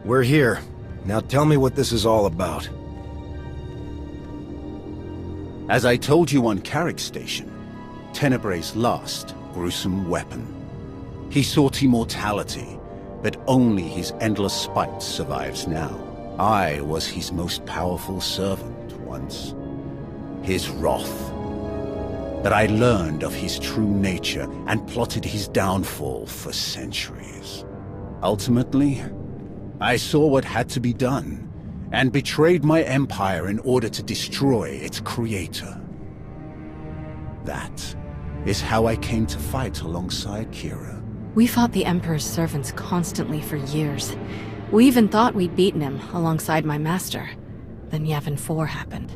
We're here. Now tell me what this is all about. As I told you on Carrick Station, Tenebrae's last gruesome weapon. He sought immortality, but only his endless spite survives now. I was his most powerful servant once. His wrath. But I learned of his true nature and plotted his downfall for centuries. Ultimately, I saw what had to be done, and betrayed my empire in order to destroy its creator. That is how I came to fight alongside Kira. We fought the Emperor's servants constantly for years. We even thought we'd beaten him alongside my master. Then Yavin 4 happened.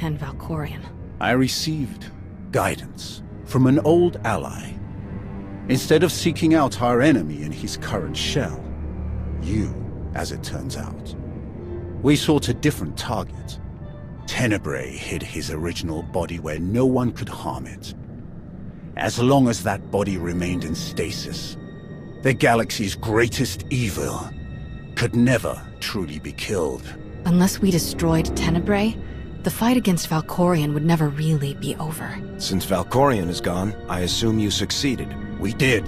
And Valkorion. I received guidance from an old ally. Instead of seeking out our enemy in his current shell, you, as it turns out, we sought a different target. Tenebrae hid his original body where no one could harm it. As long as that body remained in stasis, the galaxy's greatest evil could never truly be killed. Unless we destroyed Tenebrae, the fight against Valkorion would never really be over. Since Valkorion is gone, I assume you succeeded. We did.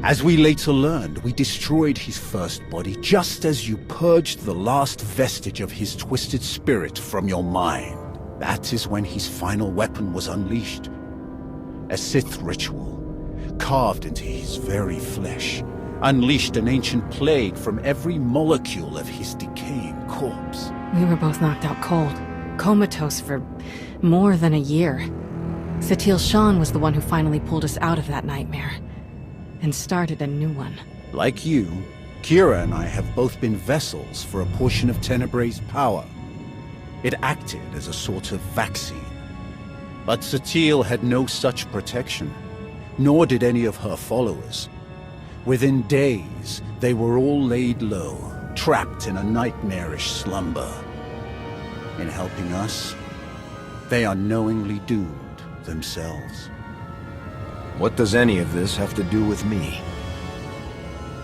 As we later learned, we destroyed his first body just as you purged the last vestige of his twisted spirit from your mind. That is when his final weapon was unleashed. A Sith ritual, carved into his very flesh, unleashed an ancient plague from every molecule of his decaying corpse. We were both knocked out cold, comatose for more than a year. Satil Shan was the one who finally pulled us out of that nightmare, and started a new one. Like you, Kira and I have both been vessels for a portion of Tenebrae's power. It acted as a sort of vaccine. But Satil had no such protection, nor did any of her followers. Within days, they were all laid low, trapped in a nightmarish slumber. In helping us, they are knowingly doomed themselves. What does any of this have to do with me?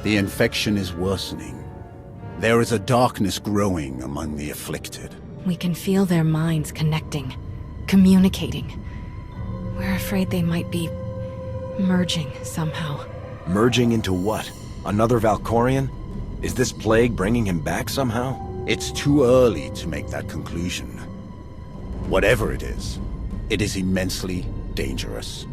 The infection is worsening. There is a darkness growing among the afflicted. We can feel their minds connecting, communicating. We're afraid they might be merging somehow. Merging into what? Another Valkorion? Is this plague bringing him back somehow? It's too early to make that conclusion. Whatever it is immensely dangerous.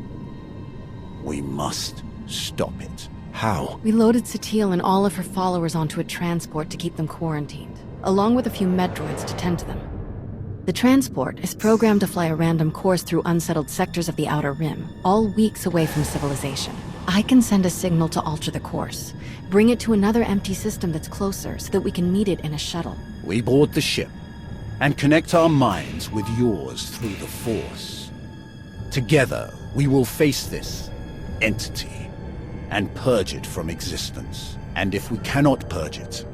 We must stop it. How? We loaded Satil and all of her followers onto a transport to keep them quarantined, along with a few med droids to tend to them. The transport is programmed to fly a random course through unsettled sectors of the Outer Rim, all weeks away from civilization. I can send a signal to alter the course, bring it to another empty system that's closer so that we can meet it in a shuttle. We board the ship and connect our minds with yours through the Force. Together, we will face this entity and purge it from existence. And if we cannot purge it,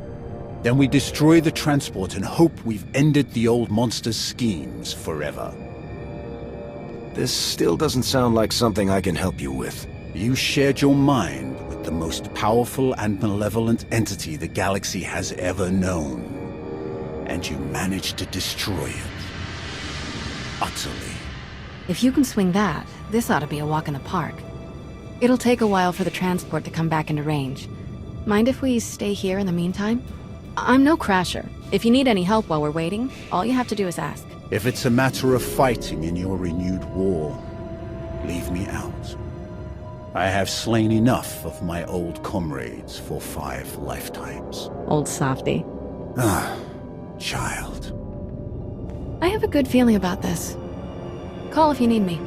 then we destroy the transport and hope we've ended the old monster's schemes forever. This still doesn't sound like something I can help you with. You shared your mind with the most powerful and malevolent entity the galaxy has ever known. And you managed to destroy it. Utterly. If you can swing that, this ought to be a walk in the park. It'll take a while for the transport to come back into range. Mind if we stay here in the meantime? I'm no crasher. If you need any help while we're waiting, all you have to do is ask. If it's a matter of fighting in your renewed war, leave me out. I have slain enough of my old comrades for 5 lifetimes. Old softy. Ah, child. I have a good feeling about this. Call if you need me.